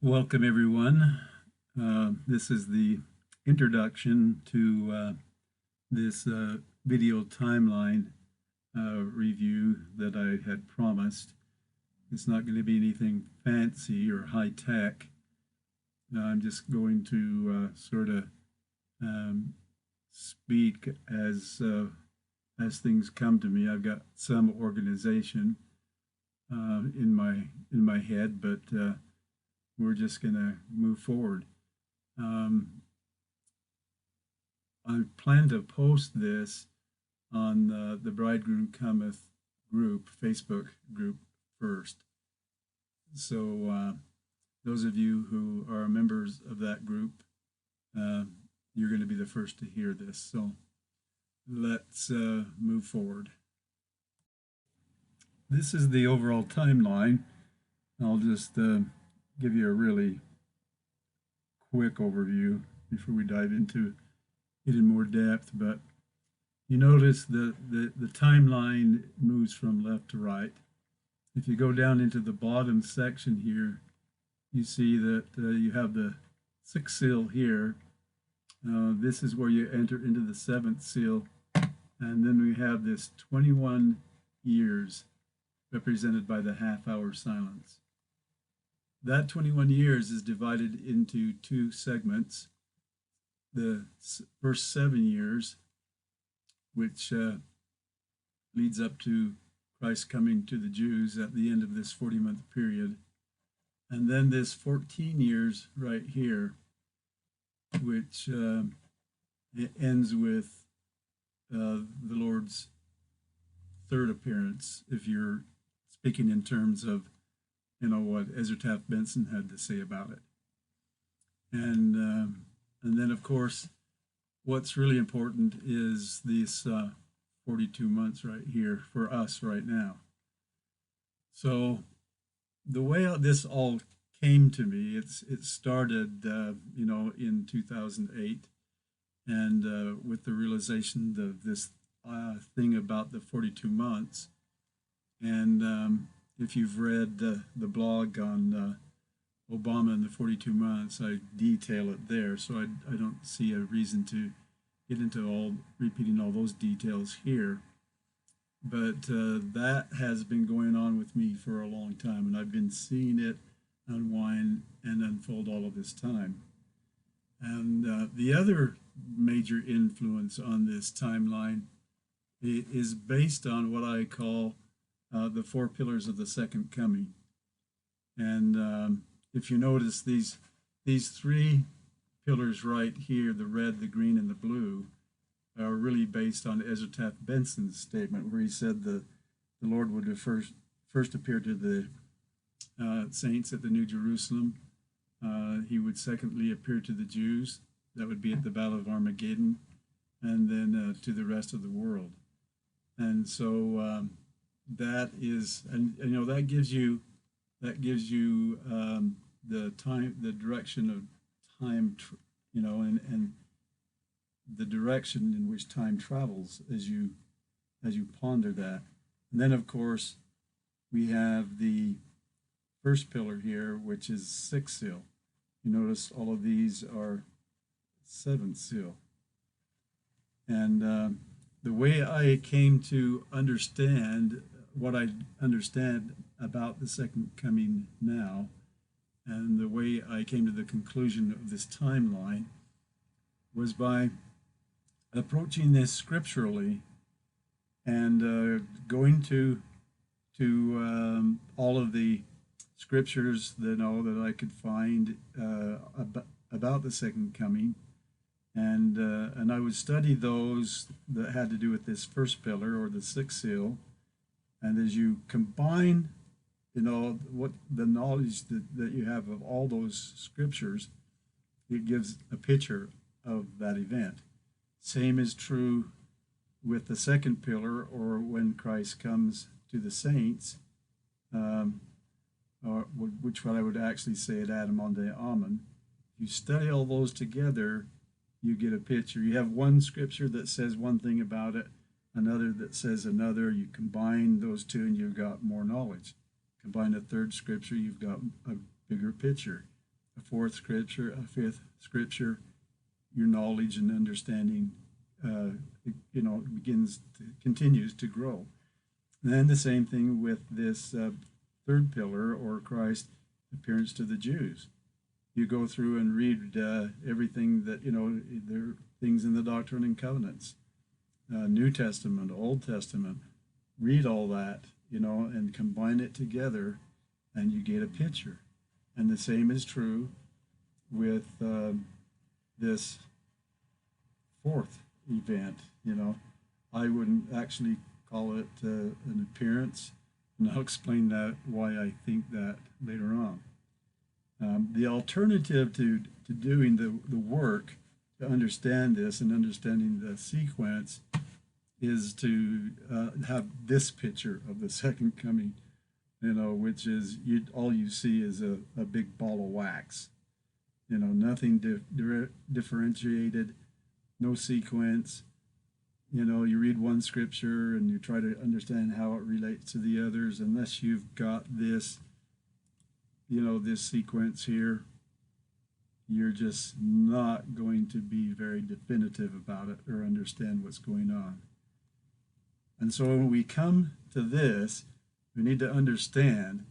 Welcome, everyone. This is the introduction to this video timeline review that I had promised. It's not going to be anything fancy or high tech. I'm just going to sort of um, speak as things come to me. I've got some organization in my head, but we're just going to move forward. Um, I plan to post this on the Bridegroom Cometh group, Facebook group first. So those of you who are members of that group, uh, you're going to be the first to hear this. So let's move forward. This is the overall timeline. I'll just give you a really quick overview before we dive into it in more depth. But you notice the timeline moves from left to right. If you go down into the bottom section here, you see that you have the sixth seal here. This is where you enter into the seventh seal. And then we have this 21 years represented by the half-hour silence. That 21 years is divided into two segments. The first 7 years, which leads up to Christ coming to the Jews at the end of this 40-month period. And then this 14 years right here, which it ends with the Lord's third appearance, if you're speaking in terms of, what Ezra Taft Benson had to say about it. And then, of course, what's really important is these 42 months right here for us right now. So the way this all came to me, it started, in 2008, and with the realization of this thing about the 42 months. And if you've read the blog on Obama and the 42 months, I detail it there. So I don't see a reason to get into repeating all those details here. But that has been going on with me for a long time, and I've been seeing it unwind and unfold all of this time. And the other major influence on this timeline is based on what I call the four pillars of the second coming. And if you notice, these three pillars right here, the red, the green, and the blue, are really based on Ezra Taft Benson's statement, where he said the Lord would first appear to the saints at the New Jerusalem. He would secondly appear to the Jews. That would be at the Battle of Armageddon, and then to the rest of the world. And so that is, and that gives you the time, the direction of time, and the direction in which time travels as you ponder that. And then, of course, we have the first pillar here, which is sixth seal. You notice all of these are seventh seal. And the way I came to understand what I understand about the second coming now, and the way I came to the conclusion of this timeline, was by approaching this scripturally and going to all of the scriptures that I could find about the second coming, and I would study those that had to do with this first pillar or the sixth seal. And as you combine, what the knowledge that you have of all those scriptures, it gives a picture of that event. Same is true with the second pillar, or when Christ comes to the saints, or which what I would actually say at Adam on the Amen. You study all those together, you get a picture. You have one scripture that says one thing about it, another that says another. You combine those two and you've got more knowledge. Combine a third scripture, you've got a bigger picture. a fourth scripture, a fifth scripture, your knowledge and understanding, continues to grow. And then the same thing with this third pillar, or Christ's appearance to the Jews. You go through and read everything that, there are things in the Doctrine and Covenants, New Testament, Old Testament. Read all that, and combine it together, and you get a picture. And the same is true with this fourth event. I wouldn't actually call it an appearance, and I'll explain why I think that later on. The alternative to doing the work to understand this and understanding the sequence is to have this picture of the second coming, which is all you see is a big ball of wax, nothing differentiated, no sequence. You read one scripture and you try to understand how it relates to the others, unless you've got this, this sequence here, you're just not going to be very definitive about it or understand what's going on. And so when we come to this, we need to understand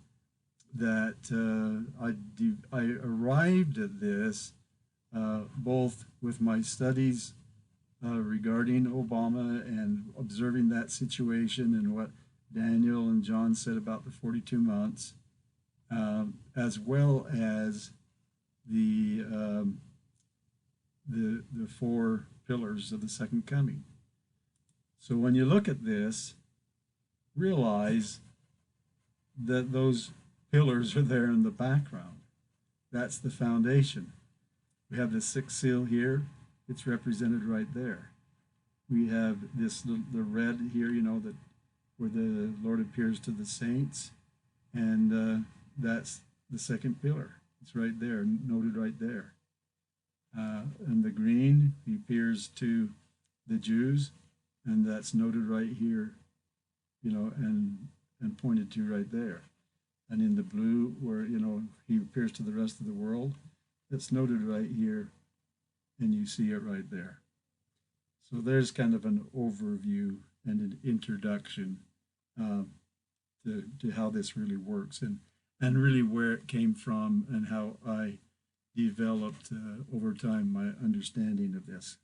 that I arrived at this both with my studies regarding Obama and observing that situation and what Daniel and John said about the 42 months, as well as the four pillars of the second coming. So when you look at this, realize that those pillars are there in the background. That's the foundation. We have the sixth seal here. It's represented right there. We have the red here, that where the Lord appears to the saints, and that's the second pillar. It's right there, noted right there. And the green, he appears to the Jews, and that's noted right here, and pointed to right there. And in the blue, where, he appears to the rest of the world, that's noted right here, and you see it right there. So there's kind of an overview and an introduction to how this really works, and really where it came from and how I developed over time my understanding of this.